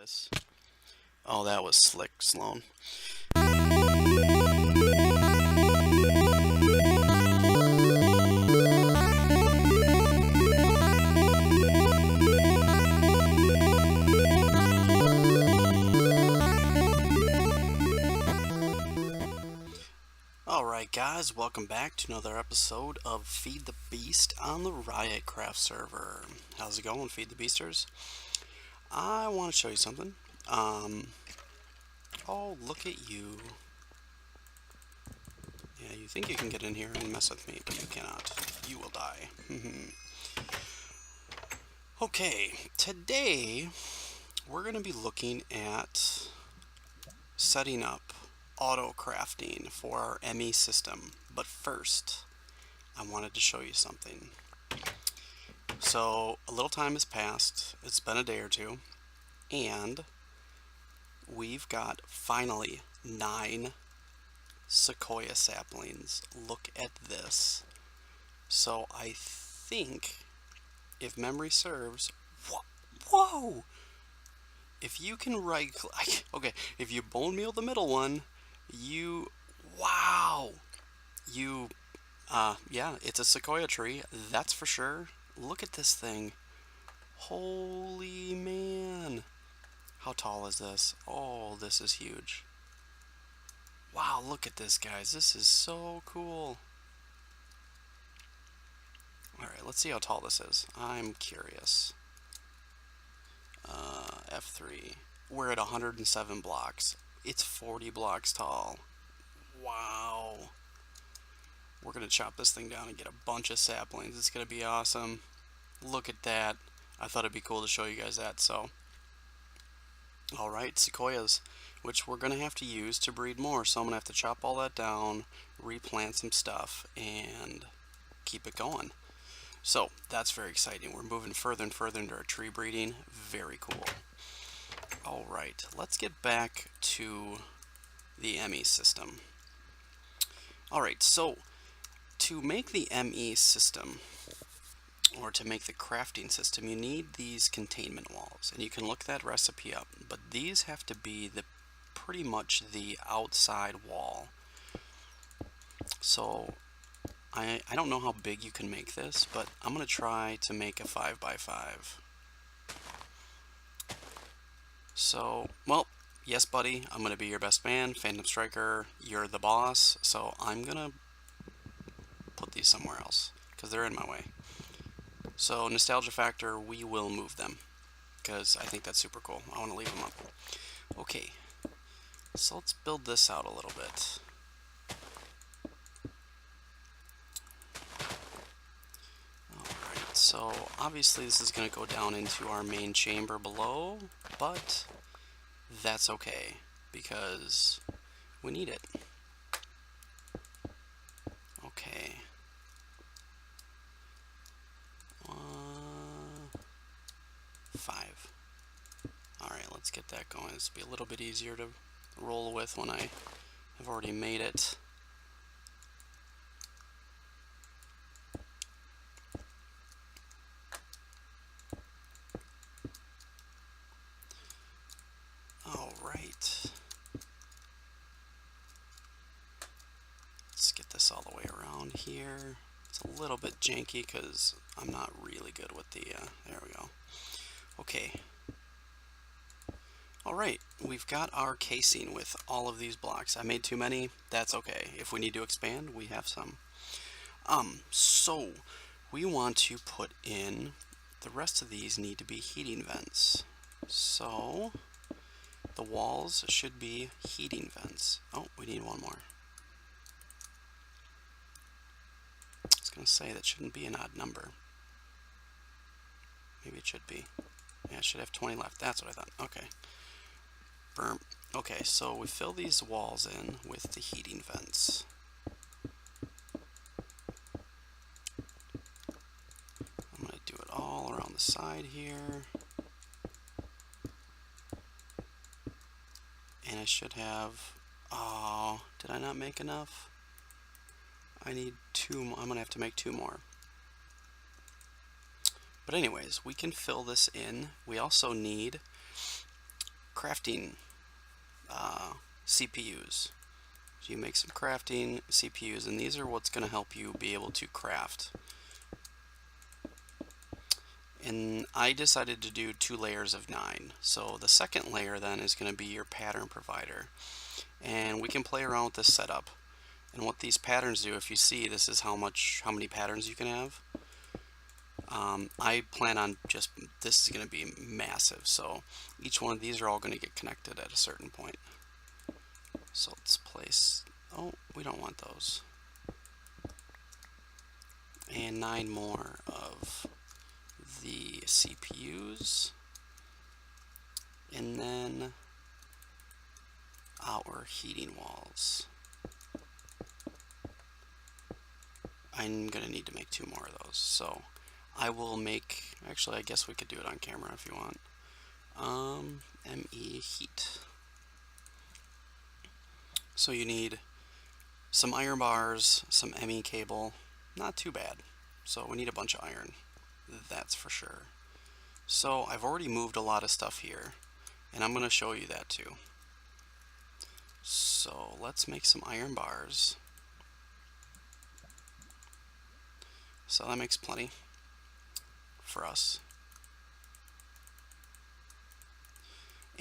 this. Oh, that was slick, Sloan. Alright guys, welcome back to another episode of Feed the Beast on the Ryotcraft server. How's it going, Feed the Beasters? I want to show you something. Oh, look at you. Yeah, you think you can get in here and mess with me, but you cannot. You will die. Okay, today we're going to be looking at setting up auto crafting for our Emmy system. But first, I wanted to show you something. So, a little time has passed. It's been a day or two. And we've got finally 9 sequoia saplings. Look at this. So I think, if memory serves, whoa! If you can right click, okay, if you bone meal the middle one, wow! Yeah, it's a sequoia tree, that's for sure. Look at this thing. Holy man. How tall is this? Oh, this is huge. Wow, look at this, guys. This is so cool. Alright, let's see how tall this is. I'm curious. F3. We're at 107 blocks. It's 40 blocks tall. Wow. We're going to chop this thing down and get a bunch of saplings. It's going to be awesome. Look at that. I thought it'd be cool to show you guys that, so. Alright, sequoias, which we're going to have to use to breed more. So I'm going to have to chop all that down, replant some stuff, and keep it going. So that's very exciting. We're moving further and further into our tree breeding. Very cool. Alright, let's get back to the Emmy system. Alright, so to make the ME system, or to make the crafting system, you need these containment walls, and you can look that recipe up, but these have to be pretty much the outside wall. So I don't know how big you can make this, but I'm going to try to make a 5x5. So, well, yes buddy, I'm going to be your best man, Phantom Striker, you're the boss, so I'm going to put these somewhere else, because they're in my way. So, nostalgia factor, we will move them, because I think that's super cool. I want to leave them up. Okay, so let's build this out a little bit. Alright, so obviously this is going to go down into our main chamber below, but that's okay, because we need it. Okay. 5. Alright, let's get that going. This will be a little bit easier to roll with when I have already made it. Alright. Let's get this all the way around here. It's a little bit janky because I'm not really good with the, there we go. Okay. Alright, we've got our casing with all of these blocks. I made too many, that's okay. If we need to expand, we have some. So, we want to put in, the rest of these need to be heating vents. So, the walls should be heating vents. Oh, we need one more. I was going to say that shouldn't be an odd number. Maybe it should be. Yeah, it should have 20 left. That's what I thought. Okay. Burm. Okay, so we fill these walls in with the heating vents. I'm going to do it all around the side here. And I should have... Oh, did I not make enough? I need 2 more. I'm going to have to make 2 more. But anyways, we can fill this in. We also need crafting CPUs. So you make some crafting CPUs, and these are what's going to help you be able to craft. And I decided to do 2 layers of 9. So the second layer then is going to be your pattern provider. And we can play around with this setup. And what these patterns do, if you see, this is how many patterns you can have. I plan on this is going to be massive. So each one of these are all going to get connected at a certain point. So let's place, oh, we don't want those. And 9 more of the CPUs. And then our heating walls. I'm going to need to make 2 more of those. So I will make, actually I guess we could do it on camera if you want. ME heat. So you need some iron bars, some ME cable, not too bad. So we need a bunch of iron, that's for sure. So I've already moved a lot of stuff here, and I'm going to show you that too. So let's make some iron bars. So that makes plenty for us.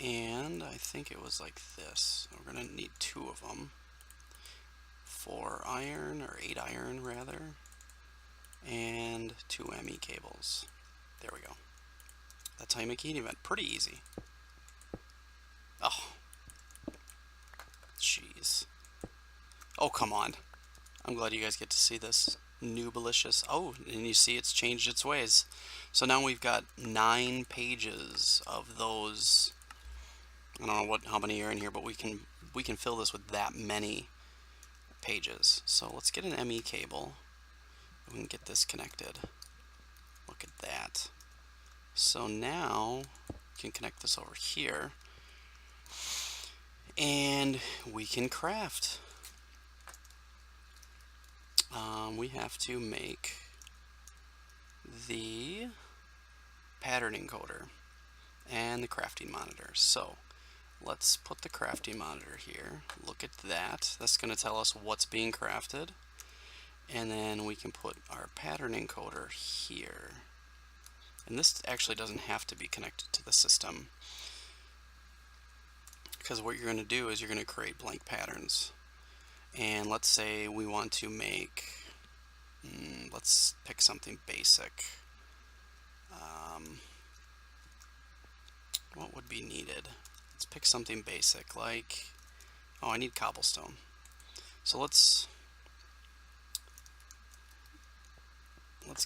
And I think it was like this. We're going to need 2 of them. 4 iron, or 8 iron rather. And 2 ME cables. There we go. That's how you make a heating vent. Pretty easy. Oh. Jeez. Oh, come on. I'm glad you guys get to see this. Noobalicious. Oh, and you see it's changed its ways. So now we've got 9 pages of those. I don't know how many are in here, but we can fill this with that many pages. So let's get an ME cable. We can get this connected. Look at that. So now we can connect this over here, and we can craft. We have to make the pattern encoder and the crafting monitor. So let's put the crafting monitor here. Look at that. That's going to tell us what's being crafted. And then we can put our pattern encoder here. And this actually doesn't have to be connected to the system, because what you're going to do is you're going to create blank patterns. And let's say we want to make, let's pick something basic. What would be needed? Let's pick something basic like, oh, I need cobblestone. So let's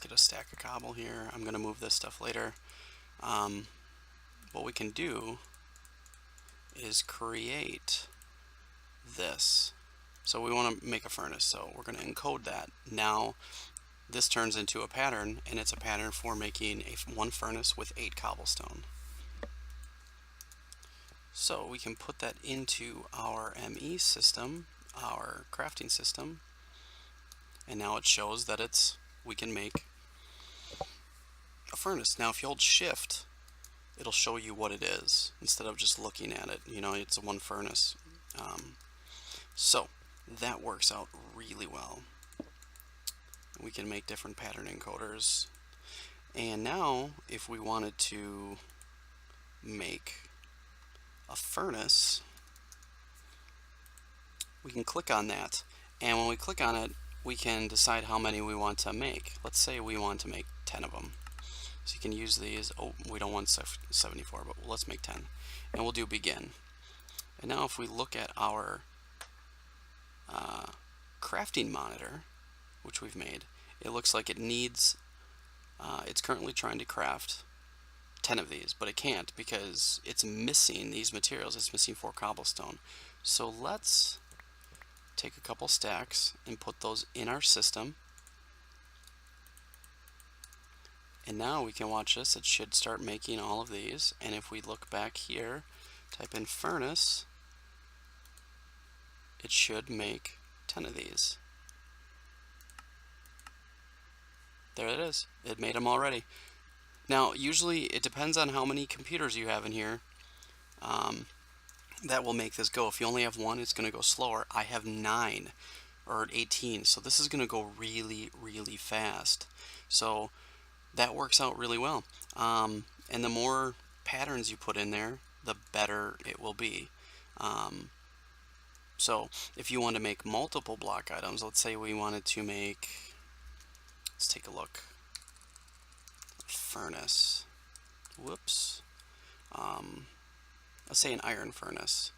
get a stack of cobble here. I'm going to move this stuff later. What we can do is create this. So we want to make a furnace, so we're going to encode that. Now this turns into a pattern, and it's a pattern for making one furnace with 8 cobblestone. So we can put that into our ME system, our crafting system, and now it shows that we can make a furnace. Now if you hold shift, it'll show you what it is instead of just looking at it. You know, it's one furnace. So that works out really well. We can make different pattern encoders. And now if we wanted to make a furnace, we can click on that, and when we click on it, we can decide how many we want to make. Let's say we want to make 10 of them. So you can use these. Oh, we don't want 74, but let's make 10. And we'll do begin. And now if we look at our crafting monitor, which we've made, it looks like it needs, it's currently trying to craft 10 of these, but it can't because it's missing these materials. It's missing 4 cobblestone. So let's take a couple stacks and put those in our system. And now we can watch this. It should start making all of these. And if we look back here, type in furnace, it should make 10 of these. There it is. It made them already. Now, usually it depends on how many computers you have in here. that will make this go. If you only have one, it's going to go slower. I have 9 or 18, so this is going to go really, really fast. So that works out really well. And the more patterns you put in there, the better it will be. So if you want to make multiple block items, let's say we wanted to make, let's take a look, furnace. Whoops. Let's say an iron furnace.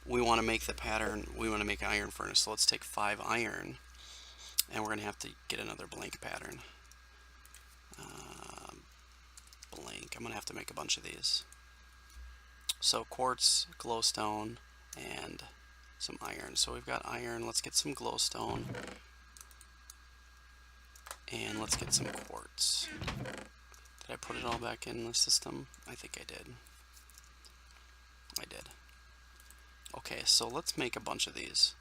We want to make the pattern, we want to make an iron furnace, so let's take 5 iron, and we're going to have to get another blank pattern. Blank, I'm going to have to make a bunch of these. So quartz, glowstone, and some iron. So we've got iron, let's get some glowstone, and let's get some quartz. Did I put it all back in the system? I think I did. I did. Okay, so let's make a bunch of these.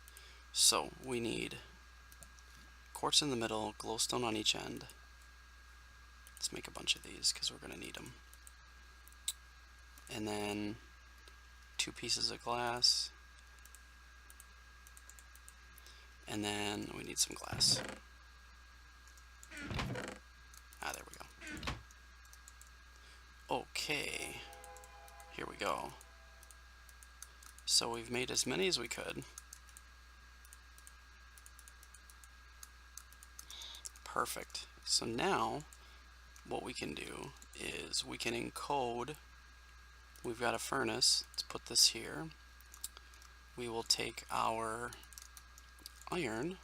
So we need quartz in the middle, glowstone on each end. Let's make a bunch of these because we're going to need them. And then 2 pieces of glass. And then we need some glass. There we go. Okay, here we go. So we've made as many as we could. Perfect. So now what we can do is we can encode. We've got a furnace. Let's put this here. We will take our iron,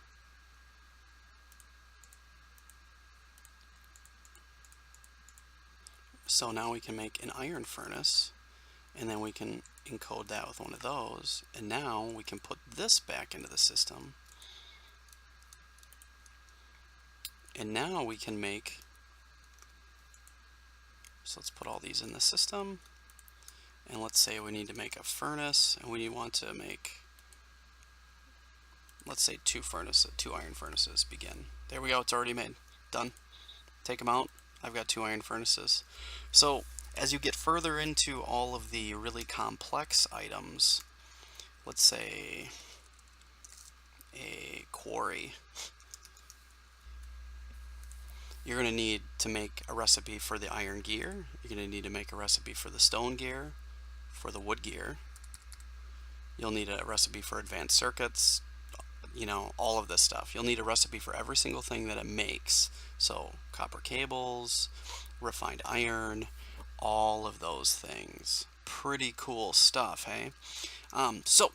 so now we can make an iron furnace, and then we can encode that with one of those, and now we can put this back into the system, and now we can make, so let's put all these in the system, and let's say we need to make a furnace, and we want to make, let's say 2 iron furnaces. Begin. There we go, it's already made. Done. Take them out. I've got 2 iron furnaces. So as you get further into all of the really complex items, let's say a quarry, you're going to need to make a recipe for the iron gear. You're going to need to make a recipe for the stone gear, for the wood gear. You'll need a recipe for advanced circuits, you know, all of this stuff. You'll need a recipe for every single thing that it makes. So copper cables, refined iron, all of those things. Pretty cool stuff, hey? So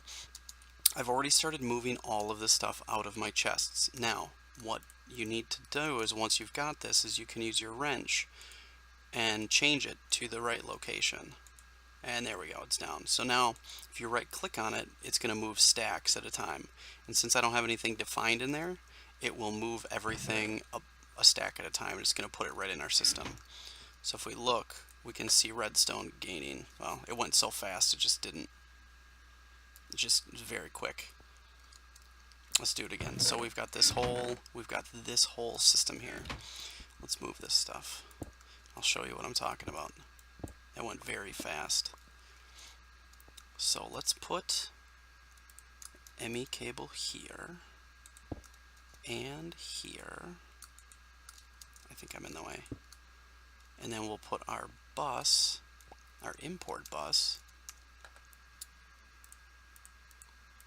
I've already started moving all of this stuff out of my chests. Now, what you need to do is, once you've got this, is you can use your wrench and change it to the right location. And there we go, it's down. So now, if you right click on it, it's going to move stacks at a time. And since I don't have anything defined in there, it will move everything up a stack at a time. It's going to put it right in our system. So if we look, we can see redstone gaining. Well, it went so fast, it just didn't. It just was very quick. Let's do it again. So we've got this whole system here. Let's move this stuff. I'll show you what I'm talking about. It went very fast. So let's put Emmy cable here and here. I think I'm in the way. And then we'll put our bus, our import bus.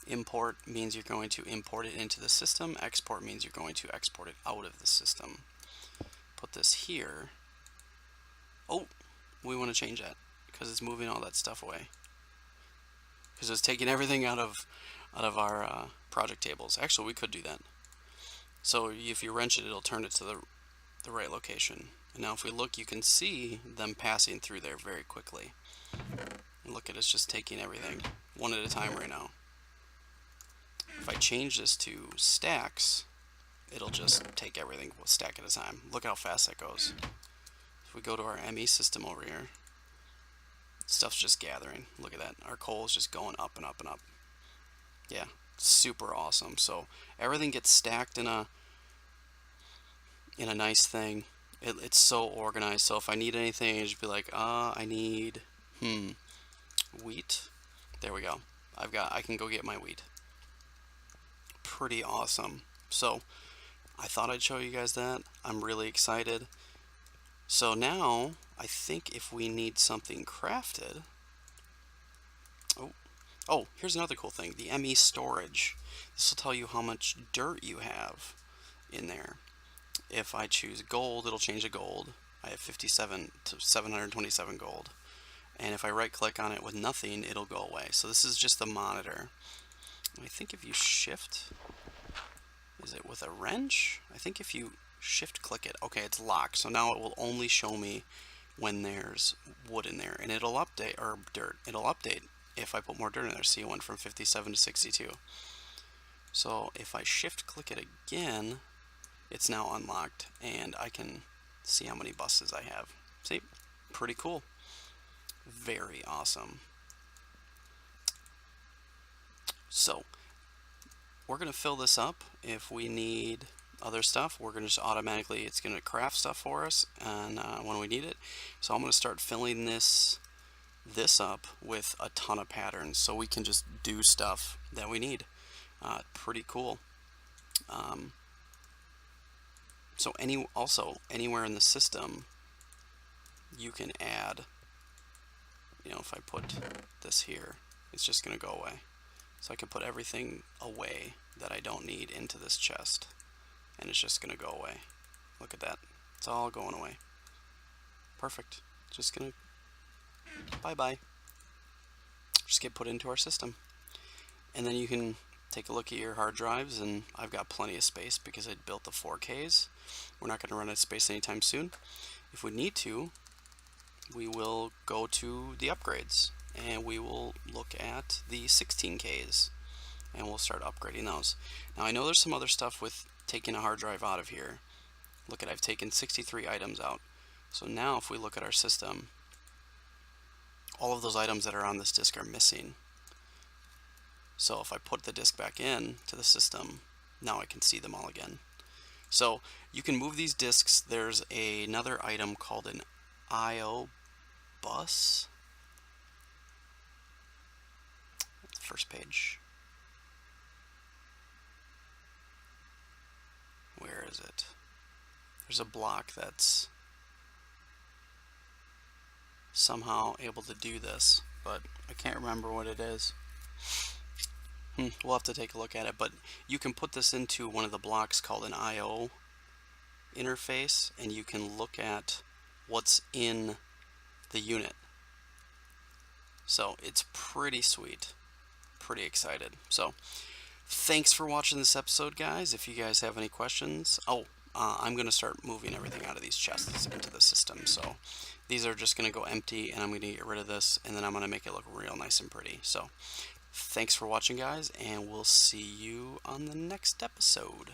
Import means you're going to import it into the system. Export means you're going to export it out of the system. Put this here. Oh, we want to change that because it's moving all that stuff away. Because it's taking everything out of our project tables. Actually, we could do that. So if you wrench it, it'll turn it to the right location. And now if we look, you can see them passing through there very quickly. And look at it, it's just taking everything one at a time right now. If I change this to stacks, it'll just take everything one stack at a time. Look how fast that goes. If we go to our Emmy system over here, stuff's just gathering. Look at that. Our coal is just going up and up and up. Yeah, super awesome. So everything gets stacked in a nice thing. It's so organized. So if I need anything, I just be like, I need wheat. There we go. I can go get my wheat. Pretty awesome. So I thought I'd show you guys that. I'm really excited. So now I think if we need something crafted, oh, here's another cool thing, the Emmy Storage. This will tell you how much dirt you have in there. If I choose gold, it'll change to gold. I have 57 to 727 gold. And if I right click on it with nothing, it'll go away. So this is just the monitor. I think if you shift, is it with a wrench? I think if you shift click it, okay, it's locked. So now it will only show me when there's wood in there, and it'll update, or dirt, it'll update if I put more dirt in there. See, it went from 57 to 62. So if I shift click it again, it's now unlocked, and I can see how many buses I have. See, pretty cool. Very awesome. So we're going to fill this up. If we need other stuff, we're going to just automatically, it's going to craft stuff for us and when we need it. So I'm going to start filling this up with a ton of patterns so we can just do stuff that we need. Pretty cool. So anywhere in the system you can add, you know, if I put this here, it's just going to go away. So I can put everything away that I don't need into this chest, and it's just going to go away. Look at that. It's all going away. Perfect. Just going to bye-bye. Just get put into our system. And then you can take a look at your hard drives, and I've got plenty of space because I built the 4Ks. We're not going to run out of space anytime soon. If we need to, we will go to the upgrades, and we will look at the 16Ks, and we'll start upgrading those. Now I know there's some other stuff with taking a hard drive out of here. Look at, I've taken 63 items out. So now if we look at our system, all of those items that are on this disk are missing. So if I put the disk back in to the system, now I can see them all again. So you can move these disks. There's another item called an I/O bus. First page. Where is it? There's a block that's somehow able to do this, but I can't remember what it is. We'll have to take a look at it, but you can put this into one of the blocks called an I/O interface, and you can look at what's in the unit. So it's pretty sweet. Pretty excited. So thanks for watching this episode, guys. If you guys have any questions, I'm going to start moving everything out of these chests into the system. So these are just going to go empty, and I'm going to get rid of this, and then I'm going to make it look real nice and pretty. So thanks for watching, guys, and we'll see you on the next episode.